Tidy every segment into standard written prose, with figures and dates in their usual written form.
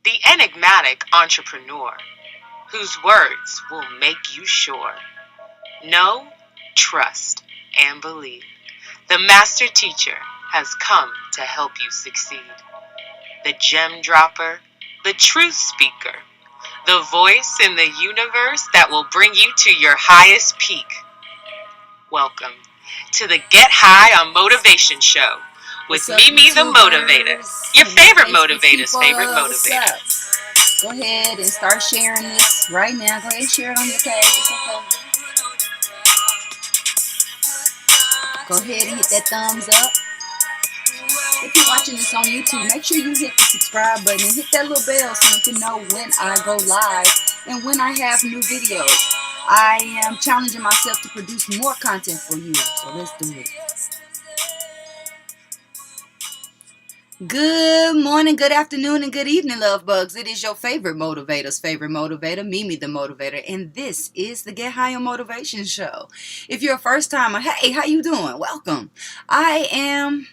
the enigmatic entrepreneur whose words will make you sure. Know, trust, and believe. The master teacher has come to help you succeed. The gem dropper, the truth speaker, the voice in the universe that will bring you to your highest peak. Welcome to the Get High on Motivation Show with Mimi the Motivator, your favorite motivator's favorite motivator. Go ahead and start sharing this right now. Go ahead and share it on your page. It's okay. Go ahead and hit that thumbs up. If you're watching this on YouTube, make sure you hit the subscribe button and hit that little bell so you can know when I go live and when I have new videos. I am challenging myself to produce more content for you, so let's do it. Good morning, good afternoon, and good evening, Lovebugs. It is your favorite motivator's favorite motivator, Mimi the Motivator, and this is the Get High on Motivation Show. If you're a first timer, hey, how you doing? Welcome. I am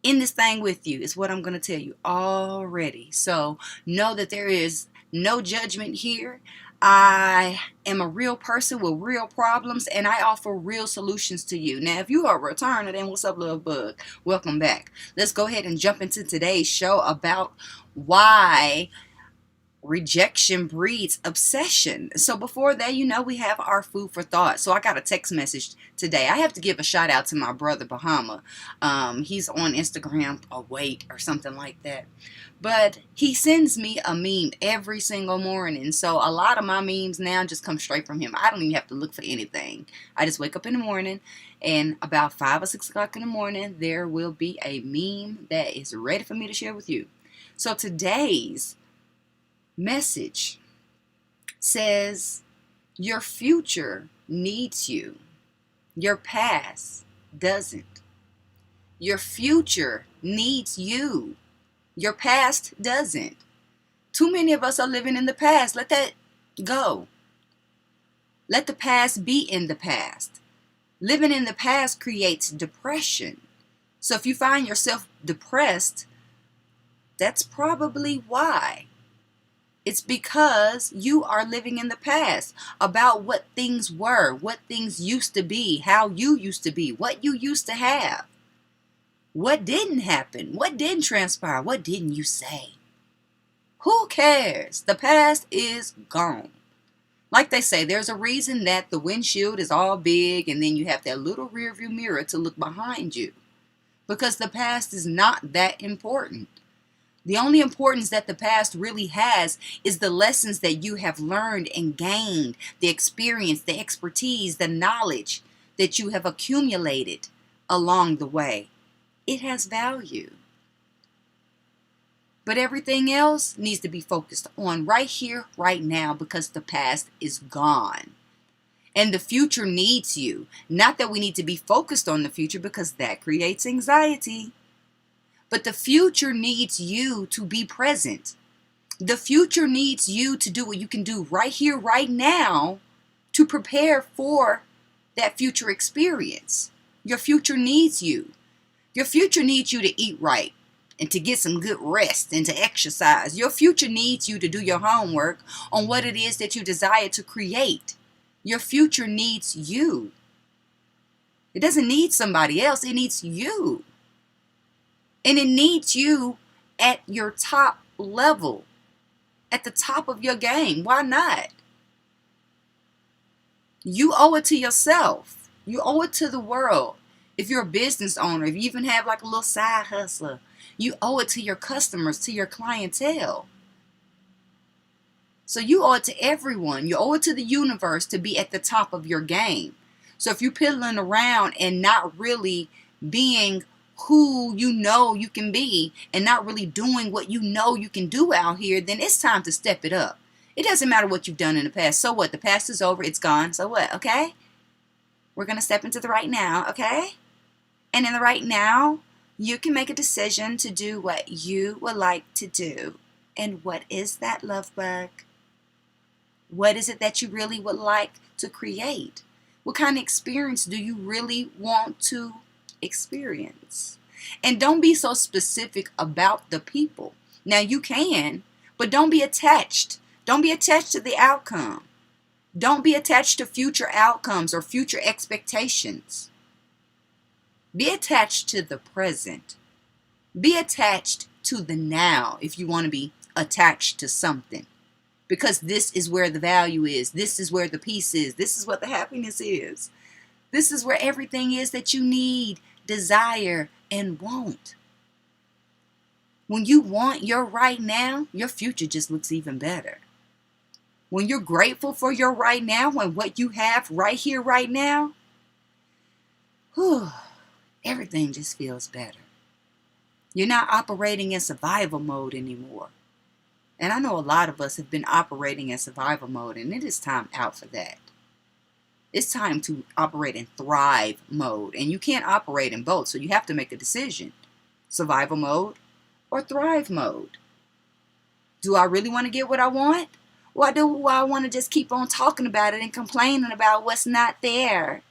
in this thing with you, is what I'm going to tell you already. So know that there is no judgment here. I am a real person with real problems, and I offer real solutions to you. Now, if you are a returner, then what's up, little bug? Welcome back. Let's go ahead and jump into today's show about why rejection breeds obsession. So before that, we have our food for thought. So I got a text message today. I have to give a shout out to my brother Bahama. He's on Instagram, Await or something like that. But he sends me a meme every single morning. So a lot of my memes now just come straight from him. I don't even have to look for anything. I just wake up in the morning, and about 5 or 6 o'clock in the morning, there will be a meme that is ready for me to share with you. So today's message says, your future needs you. Your past doesn't. Your future needs you. Your past doesn't. Too many of us are living in the past. Let that go. Let the past be in the past. Living in the past creates depression. So if you find yourself depressed, that's probably why. It's because you are living in the past about what things were, what things used to be, how you used to be, what you used to have. What didn't happen? What didn't transpire? What didn't you say? Who cares? The past is gone. Like they say, there's a reason that the windshield is all big and then you have that little rear view mirror to look behind you. Because the past is not that important. The only importance that the past really has is the lessons that you have learned and gained, the experience, the expertise, the knowledge that you have accumulated along the way. It has value. But everything else needs to be focused on right here, right now, because the past is gone. And the future needs you. Not that we need to be focused on the future, because that creates anxiety. But the future needs you to be present. The future needs you to do what you can do right here, right now, to prepare for that future experience. Your future needs you. Your future needs you to eat right and to get some good rest and to exercise. Your future needs you to do your homework on what it is that you desire to create. Your future needs you. It doesn't need somebody else. It needs you. And it needs you at your top level, at the top of your game. Why not? You owe it to yourself. You owe it to the world. If you're a business owner, if you even have like a little side hustler, you owe it to your customers, to your clientele. So you owe it to everyone. You owe it to the universe to be at the top of your game. So if you're piddling around and not really being who you know you can be and not really doing what you know you can do out here, then it's time to step it up. It doesn't matter what you've done in the past. So what? The past is over. It's gone. So what? Okay? We're going to step into the right now. Okay? And in the right now, you can make a decision to do what you would like to do. And what is that, love bug? What is it that you really would like to create? What kind of experience do you really want to experience? And don't be so specific about the people. Now you can, but don't be attached. Don't be attached to the outcome. Don't be attached to future outcomes or future expectations. Be attached to the present. Be attached to the now if you want to be attached to something. Because this is where the value is. This is where the peace is. This is what the happiness is. This is where everything is that you need, desire, and want. When you want your right now, your future just looks even better. When you're grateful for your right now and what you have right here, right now, everything just feels better. You're not operating in survival mode anymore. And I know a lot of us have been operating in survival mode, and it is time out for that. It's time to operate in thrive mode, and you can't operate in both, so you have to make a decision. Survival mode or thrive mode. Do I really want to get what I want? Or do I want to just keep on talking about it and complaining about what's not there?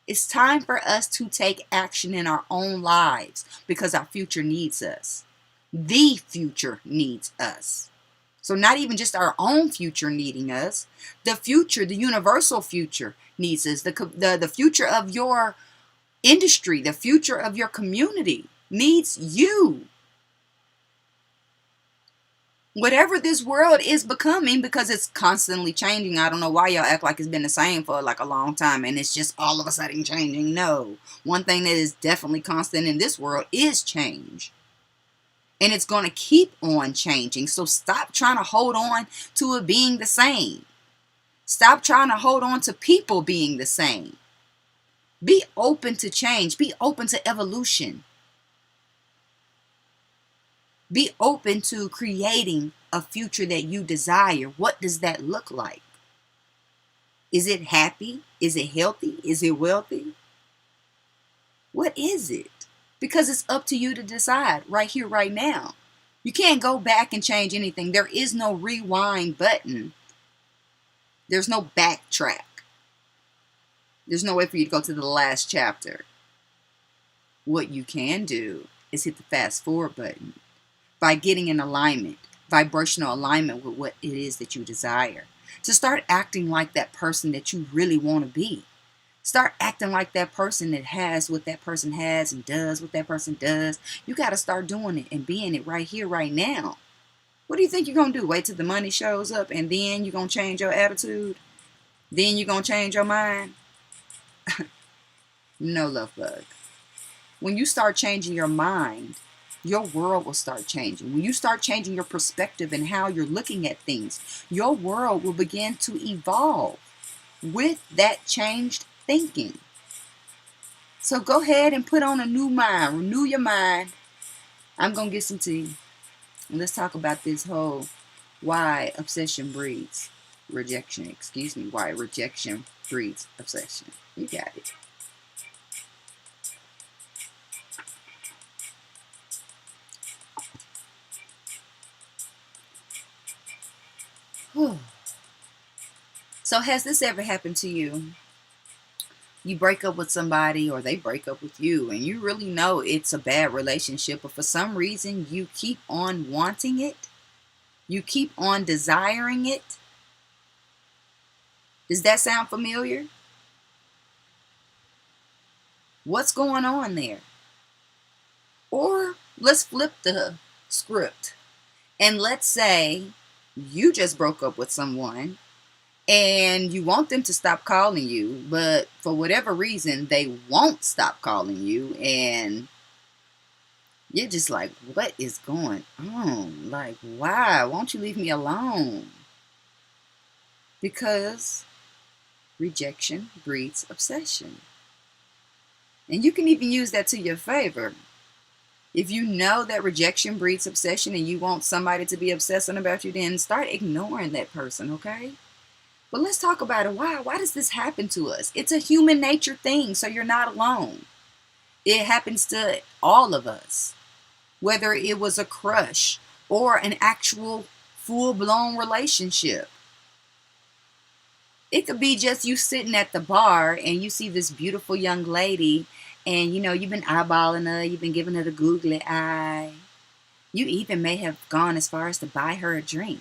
It's time for us to take action in our own lives because our future needs us. The future needs us. So not even just our own future needing us. The future, the universal future needs us. The future of your industry, the future of your community needs you. Whatever this world is becoming, because it's constantly changing. I don't know why y'all act like it's been the same for like a long time and it's just all of a sudden changing. No. One thing that is definitely constant in this world is change. And it's going to keep on changing. So stop trying to hold on to it being the same. Stop trying to hold on to people being the same. Be open to change. Be open to evolution. Be open to creating a future that you desire. What does that look like? Is it happy? Is it healthy? Is it wealthy? What is it? Because it's up to you to decide right here, right now. You can't go back and change anything. There is no rewind button. There's no backtrack. There's no way for you to go to the last chapter. What you can do is hit the fast forward button by getting in alignment, vibrational alignment with what it is that you desire. To start acting like that person that you really want to be. Start acting like that person that has what that person has and does what that person does. You got to start doing it and being it right here, right now. What do you think you're going to do? Wait till the money shows up and then you're going to change your attitude? Then you're going to change your mind? No, Lovebug. When you start changing your mind, your world will start changing. When you start changing your perspective and how you're looking at things, your world will begin to evolve with that changed thinking. So go ahead and put on a new mind. Renew your mind. I'm going to get some tea. And let's talk about this whole why obsession breeds rejection. Excuse me. Why rejection breeds obsession. You got it. So has this ever happened to you? You break up with somebody or they break up with you and you really know it's a bad relationship, but for some reason you keep on wanting it. You keep on desiring it. Does that sound familiar? What's going on there? Or let's flip the script and let's say you just broke up with someone and you want them to stop calling you, but for whatever reason, they won't stop calling you. And you're just like, what is going on? Like, why? Won't you leave me alone? Because rejection breeds obsession. And you can even use that to your favor. If you know that rejection breeds obsession and you want somebody to be obsessing about you, then start ignoring that person, okay? But let's talk about it. Why? Why does this happen to us? It's a human nature thing, so you're not alone. It happens to all of us. Whether it was a crush or an actual full-blown relationship. It could be just you sitting at the bar and you see this beautiful young lady and, you know, you've been eyeballing her, you've been giving her the googly eye. You even may have gone as far as to buy her a drink,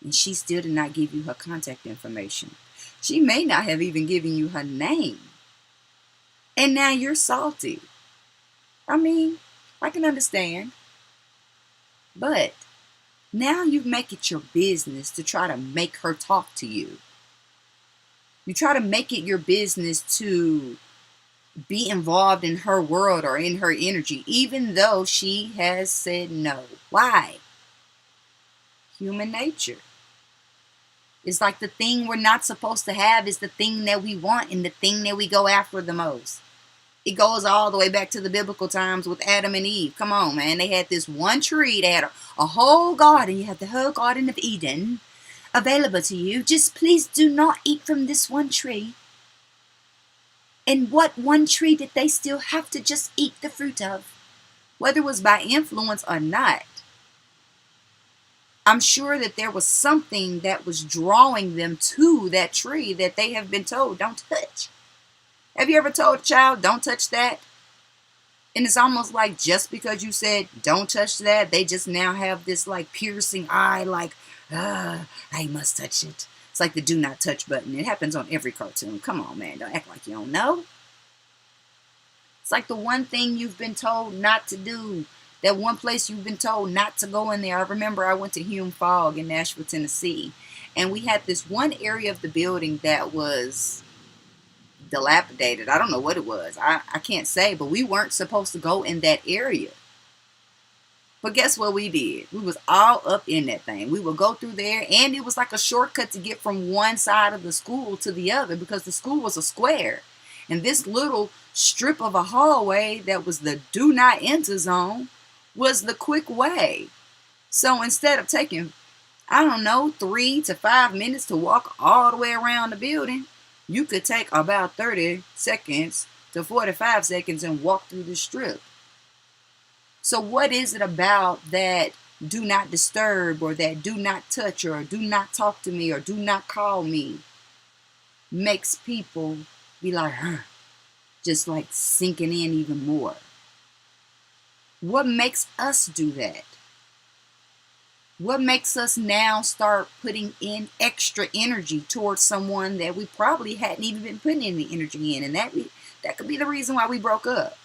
and she still did not give you her contact information. She may not have even given you her name. And now you're salty. I mean, I can understand. But now you make it your business to try to make her talk to you. You try to make it your business to be involved in her world or in her energy, even though she has said no. Why? Human nature. It's like the thing we're not supposed to have is the thing that we want and the thing that we go after the most. It goes all the way back to the biblical times with Adam and Eve. Come on, man. They had this one tree. They had a whole garden. You have the whole Garden of Eden available to you. Just please do not eat from this one tree. And what one tree did they still have to just eat the fruit of? Whether it was by influence or not. I'm sure that there was something that was drawing them to that tree that they have been told, don't touch. Have you ever told a child, don't touch that? And it's almost like just because you said, don't touch that, they just now have this like piercing eye, like, I must touch it. It's like the do not touch button. It happens on every cartoon. Come on, man. Don't act like you don't know. It's like the one thing you've been told not to do. That one place you've been told not to go in there. I remember I went to Hume Fogg in Nashville, Tennessee. And we had this one area of the building that was dilapidated. I don't know what it was. I can't say. But we weren't supposed to go in that area. But guess what we did? We was all up in that thing. We would go through there. And it was like a shortcut to get from one side of the school to the other. Because the school was a square. And this little strip of a hallway that was the do not enter zone was the quick way. So instead of taking, 3 to 5 minutes to walk all the way around the building, you could take about 30 seconds to 45 seconds and walk through the strip. So what is it about that do not disturb or that do not touch or do not talk to me or do not call me makes people be like, just like sinking in even more? What makes us do that? What makes us now start putting in extra energy towards someone that we probably hadn't even been putting any energy in? And that could be the reason why we broke up.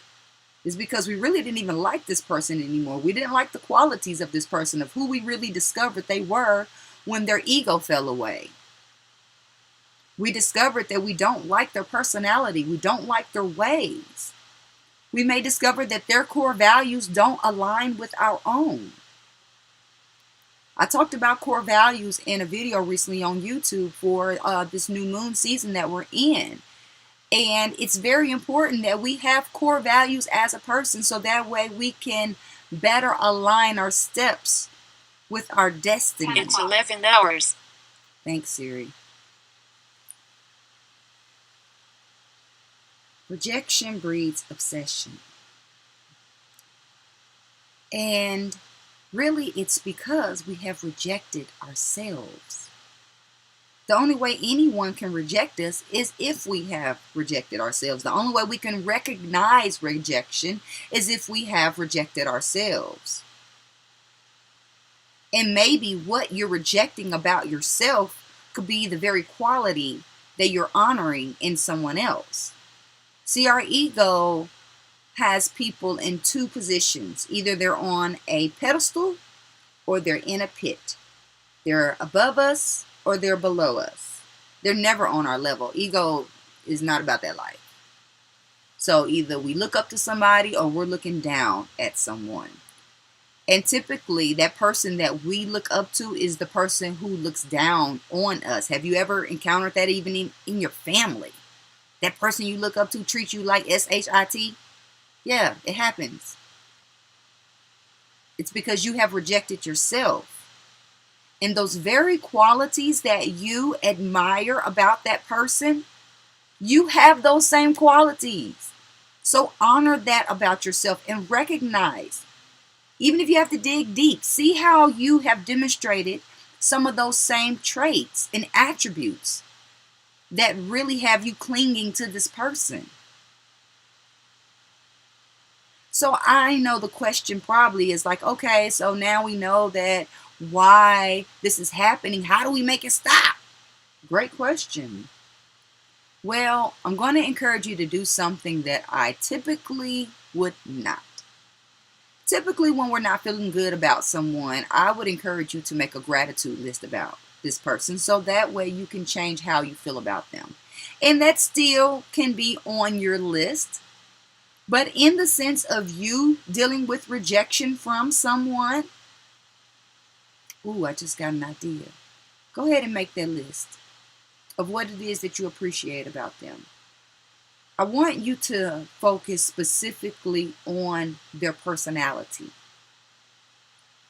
Is because we really didn't even like this person anymore. We didn't like the qualities of this person, of who we really discovered they were when their ego fell away. We discovered that we don't like their personality. We don't like their ways. We may discover that their core values don't align with our own. I talked about core values in a video recently on YouTube for this new moon season that we're in. And it's very important that we have core values as a person so that way we can better align our steps with our destiny. It's 11 hours. Thanks, Siri. Rejection breeds obsession. And really, it's because we have rejected ourselves. The only way anyone can reject us is if we have rejected ourselves. The only way we can recognize rejection is if we have rejected ourselves. And maybe what you're rejecting about yourself could be the very quality that you're honoring in someone else. See, our ego has people in two positions. Either they're on a pedestal or they're in a pit. They're above us or they're below us. They're never on our level. Ego is not about that life. So either we look up to somebody or we're looking down at someone. And typically that person that we look up to is the person who looks down on us. Have you ever encountered that even in your family? That person you look up to treats you like SHIT? Yeah, it happens. It's because you have rejected yourself. And those very qualities that you admire about that person, you have those same qualities. So honor that about yourself and recognize, even if you have to dig deep, see how you have demonstrated some of those same traits and attributes that really have you clinging to this person. So I know the question probably is like, okay, so now we know that why this is happening. How do we make it stop? Great question. Well, I'm going to encourage you to do something that I typically would not. Typically, when we're not feeling good about someone, I would encourage you to make a gratitude list about this person so that way you can change how you feel about them. And that still can be on your list, but in the sense of you dealing with rejection from someone, ooh, I just got an idea. Go ahead and make that list of what it is that you appreciate about them. I want you to focus specifically on their personality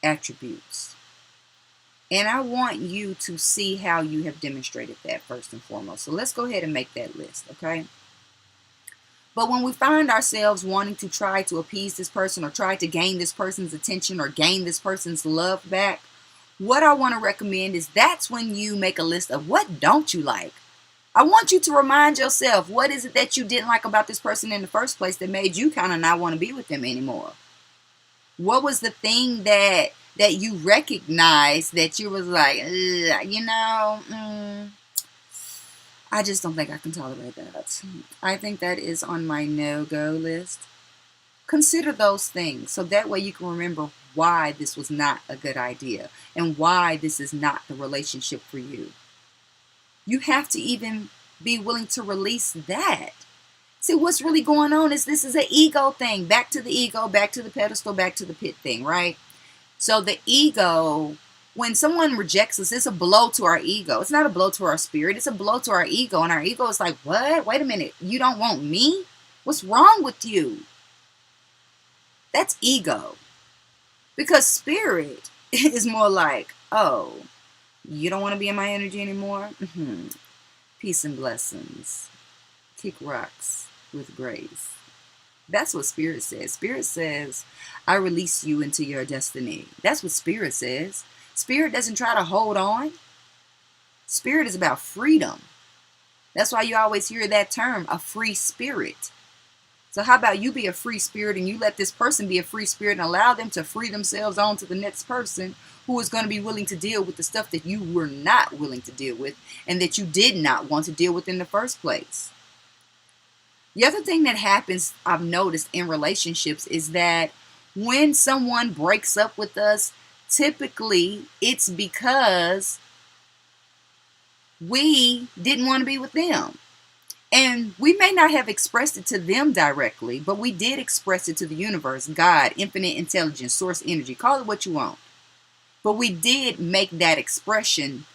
attributes. And I want you to see how you have demonstrated that first and foremost. So let's go ahead and make that list, okay? But when we find ourselves wanting to try to appease this person or try to gain this person's attention or gain this person's love back, what I want to recommend is that's when you make a list of what don't you like. I want you to remind yourself, what is it that you didn't like about this person in the first place that made you kind of not want to be with them anymore? What was the thing that you recognized that you was like, I just don't think I can tolerate that. I think that is on my no-go list. Consider those things so that way you can remember why this was not a good idea and why this is not the relationship for you. You have to even be willing to release that. See, what's really going on is this is an ego thing. Back to the ego, back to the pedestal, back to the pit thing, right? So the ego, when someone rejects us, it's a blow to our ego. It's not a blow to our spirit. It's a blow to our ego. And our ego is like, what? Wait a minute. You don't want me? What's wrong with you? That's ego. Because spirit is more like, oh, you don't want to be in my energy anymore? Peace and blessings. Kick rocks with grace. That's what spirit says. Spirit says, I release you into your destiny. That's what spirit says. Spirit doesn't try to hold on. Spirit is about freedom. That's why you always hear that term, a free spirit. So how about you be a free spirit and you let this person be a free spirit and allow them to free themselves on to the next person who is going to be willing to deal with the stuff that you were not willing to deal with and that you did not want to deal with in the first place. The other thing that happens, I've noticed in relationships, is that when someone breaks up with us, typically it's because we didn't want to be with them. And we may not have expressed it to them directly, but we did express it to the universe, God, infinite intelligence, source energy, call it what you want. But we did make that expression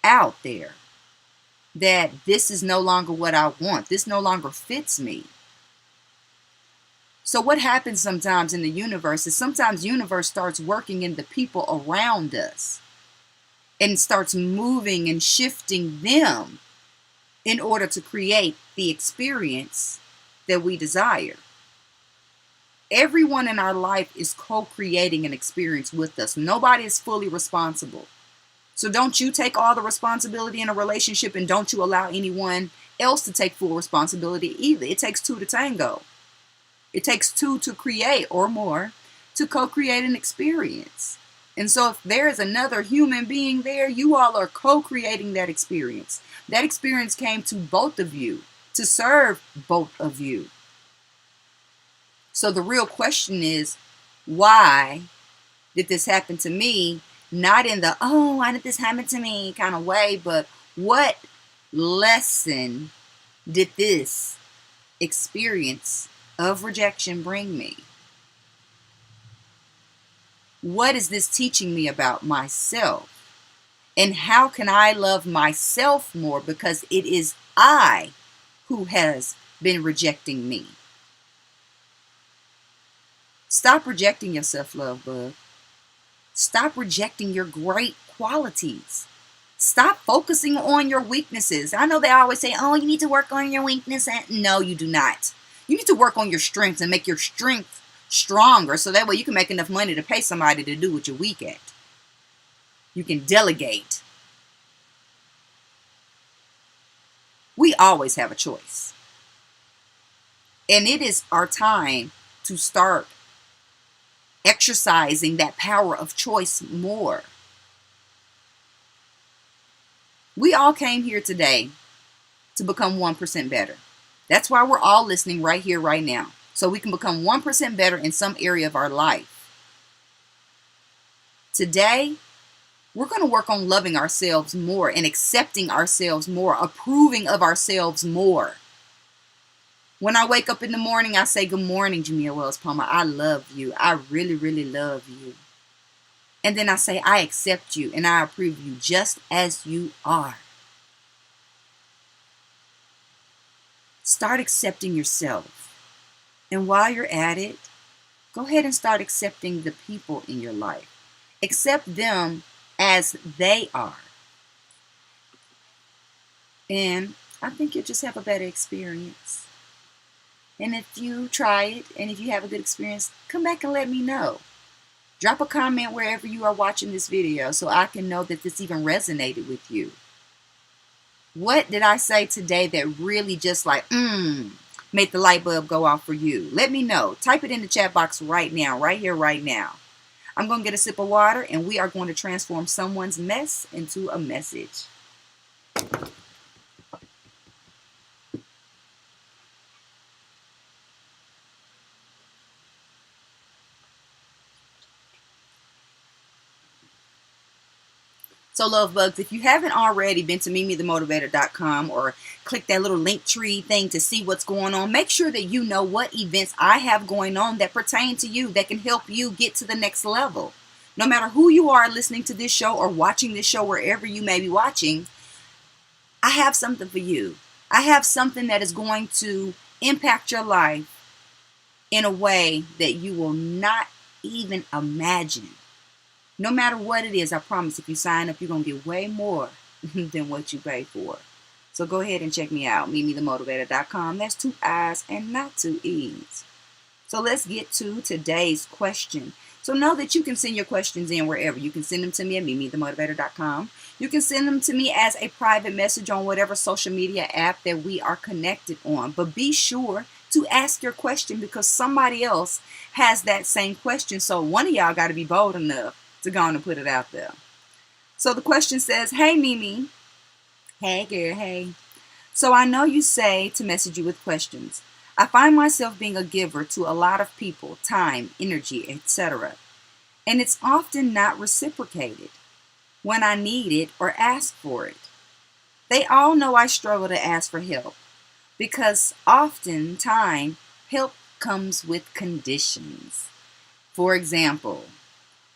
out there that this is no longer what I want. This no longer fits me. So what happens sometimes in the universe is sometimes the universe starts working in the people around us and starts moving and shifting them in order to create the experience that we desire. Everyone in our life is co-creating an experience with us. Nobody is fully responsible. So don't you take all the responsibility in a relationship and don't you allow anyone else to take full responsibility either. It takes two to tango. It takes two to create or more to co-create an experience. And so if there is another human being there, you all are co-creating that experience. That experience came to both of you to serve both of you. So the real question is, why did this happen to me? Not in the, oh, why did this happen to me kind of way, but what lesson did this experience of rejection bring me? What is this teaching me about myself? And how can I love myself more because it is I who has been rejecting me? Stop rejecting yourself, Lovebug. Stop rejecting your great qualities. Stop focusing on your weaknesses. I know they always say, oh, you need to work on your weakness. No, you do not. You need to work on your strengths and make your strength stronger so that way you can make enough money to pay somebody to do what you're weak at. You can delegate. We always have a choice. And it is our time to start exercising that power of choice more. We all came here today to become 1% better. That's why we're all listening right here, right now. So we can become 1% better in some area of our life. Today, we're going to work on loving ourselves more and accepting ourselves more, approving of ourselves more. When I wake up in the morning, I say, good morning, Jamia Wells Palmer. I love you. I really, really love you. And then I say, I accept you and I approve you just as you are. Start accepting yourself. And while you're at it, go ahead and start accepting the people in your life. Accept them as they are. And I think you'll just have a better experience. And if you try it and if you have a good experience, come back and let me know. Drop a comment wherever you are watching this video so I can know that this even resonated with you. What did I say today that really just like, made the light bulb go off for you? Let me know. Type it in the chat box right now, right here, right now. I'm going to get a sip of water and we are going to transform someone's mess into a message. So Lovebugs, if you haven't already been to mimileut.com or click that little link tree thing to see what's going on, make sure that you know what events I have going on that pertain to you, that can help you get to the next level. No matter who you are listening to this show or watching this show, wherever you may be watching, I have something for you. I have something that is going to impact your life in a way that you will not even imagine. No matter what it is, I promise if you sign up, you're going to get way more than what you pay for. So go ahead and check me out, mimileut.com. That's 2 I's and not 2 E's. So let's get to today's question. So know that you can send your questions in wherever. You can send them to me at mimileut.com. You can send them to me as a private message on whatever social media app that we are connected on. But be sure to ask your question because somebody else has that same question. So one of y'all got to be bold enough to go on and put it out there. So the question says, hey Mimi, hey girl, hey. So I know you say to message you with questions. I find myself being a giver to a lot of people, time, energy, etc. And it's often not reciprocated when I need it or ask for it. They all know I struggle to ask for help because oftentimes help comes with conditions. For example,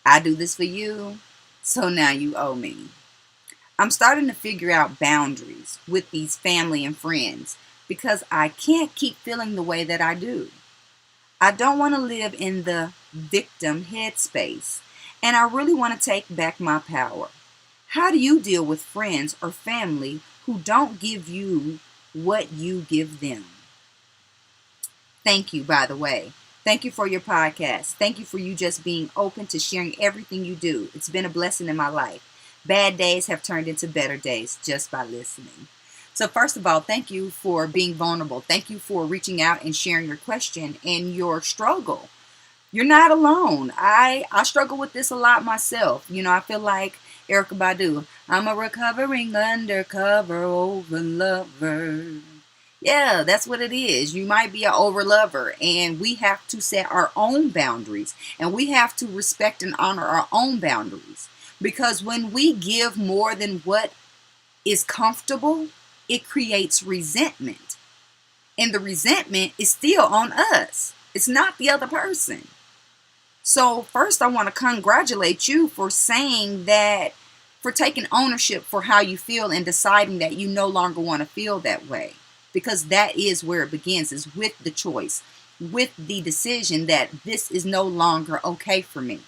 I do this for you, so now you owe me. I'm starting to figure out boundaries with these family and friends because I can't keep feeling the way that I do. I don't want to live in the victim headspace, and I really want to take back my power. How do you deal with friends or family who don't give you what you give them? Thank you, by the way. Thank you for your podcast. Thank you for you just being open to sharing everything you do. It's been a blessing in my life. Bad days have turned into better days just by listening. So first of all, thank you for being vulnerable. Thank you for reaching out and sharing your question and your struggle. You're not alone. I struggle with this a lot myself. You know, I feel like Erykah Badu. I'm a recovering undercover over lover. Yeah, that's what it is. You might be an over lover, and we have to set our own boundaries, and we have to respect and honor our own boundaries. Because when we give more than what is comfortable, it creates resentment. And the resentment is still on us. It's not the other person. So first, I want to congratulate you for saying that, for taking ownership for how you feel and deciding that you no longer want to feel that way. Because that is where it begins, is with the choice, with the decision that this is no longer okay for me.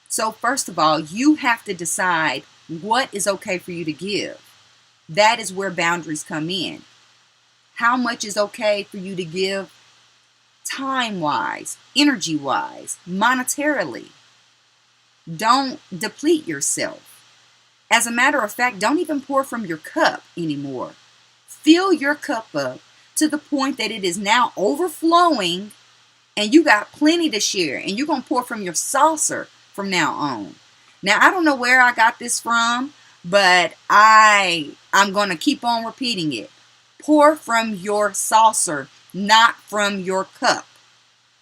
So first of all, you have to decide what is okay for you to give. That is where boundaries come in. How much is okay for you to give time-wise, energy-wise, monetarily? Don't deplete yourself. As a matter of fact, don't even pour from your cup anymore. Fill your cup up to the point that it is now overflowing And you got plenty to share. And you're going to pour from your saucer from now on. Now, I don't know where I got this from, but I'm going to keep on repeating it. Pour from your saucer, not from your cup.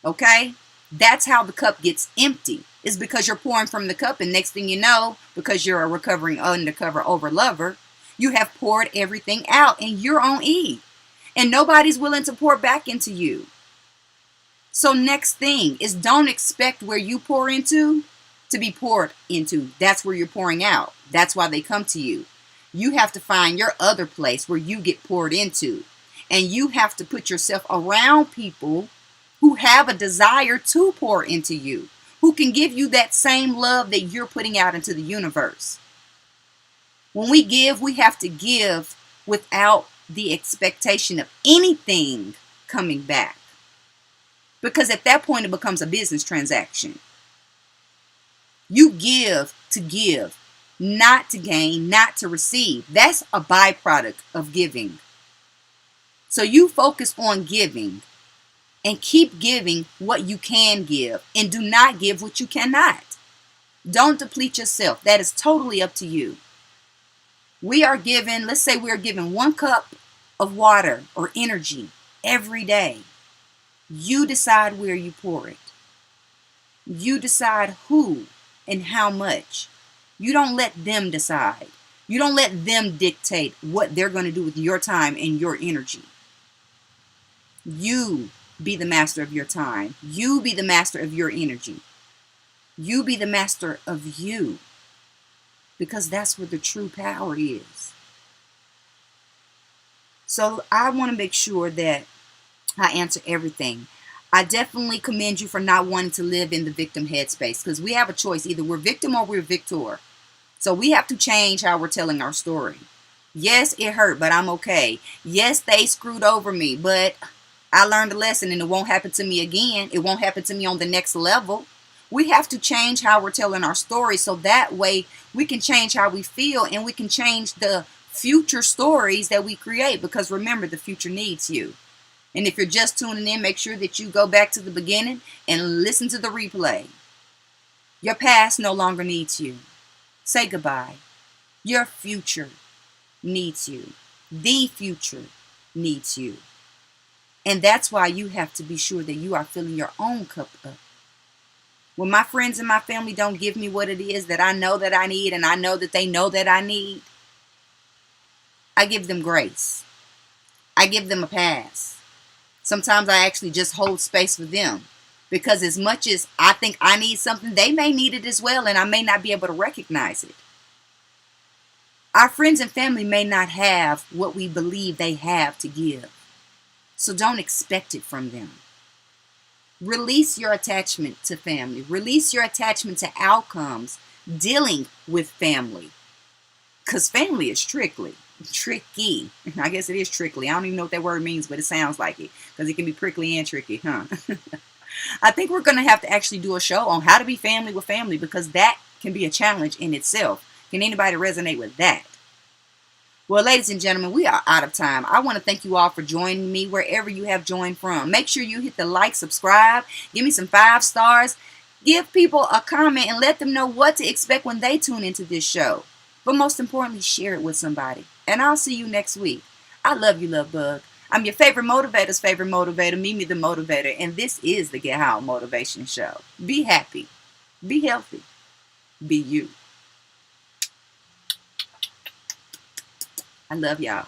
Okay? That's how the cup gets empty. It's because you're pouring from the cup, and next thing you know, because you're a recovering undercover overlover, you have poured everything out and you're on E. And nobody's willing to pour back into you. So next thing is, don't expect where you pour into to be poured into. That's where you're pouring out. That's why they come to you. You have to find your other place where you get poured into. And you have to put yourself around people who have a desire to pour into you, who can give you that same love that you're putting out into the universe. When we give, we have to give without the expectation of anything coming back. Because at that point, it becomes a business transaction. You give, not to gain, not to receive. That's a byproduct of giving. So you focus on giving and keep giving what you can give, and do not give what you cannot. Don't deplete yourself. That is totally up to you. We are given, let's say we are given 1 cup of water or energy every day. You decide where you pour it. You decide who and how much. You don't let them decide. You don't let them dictate what they're going to do with your time and your energy. You be the master of your time. You be the master of your energy. You be the master of you. Because that's where the true power is. So I want to make sure that I answer everything. I definitely commend you for not wanting to live in the victim headspace, because we have a choice. Either we're victim or we're victor. So we have to change how we're telling our story. Yes, it hurt, but I'm okay. Yes, they screwed over me, but I learned a lesson and it won't happen to me again. It won't happen to me on the next level. We have to change how we're telling our story, so that way we can change how we feel and we can change the future stories that we create, because remember, the future needs you. And if you're just tuning in, make sure that you go back to the beginning and listen to the replay. Your past no longer needs you. Say goodbye. Your future needs you. The future needs you. And that's why you have to be sure that you are filling your own cup up. When my friends and my family don't give me what it is that I know that I need, and I know that they know that I need, I give them grace. I give them a pass. Sometimes I actually just hold space for them, because as much as I think I need something, they may need it as well, and I may not be able to recognize it. Our friends and family may not have what we believe they have to give. So don't expect it from them. Release your attachment to family. Release your attachment to outcomes dealing with family. Because family is tricky. I guess it is tricky. I don't even know what that word means, but it sounds like it. Because it can be prickly and tricky, huh? I think we're going to have to actually do a show on how to be family with family, because that can be a challenge in itself. Can anybody resonate with that? Well, ladies and gentlemen, we are out of time. I want to thank you all for joining me wherever you have joined from. Make sure you hit the like, subscribe, give me some 5 stars, give people a comment, and let them know what to expect when they tune into this show. But most importantly, share it with somebody. And I'll see you next week. I love you, Lovebug. I'm your favorite motivator's favorite motivator, Mimi the Motivator, and this is the Get High Motivation Show. Be happy. Be healthy. Be you. I love y'all.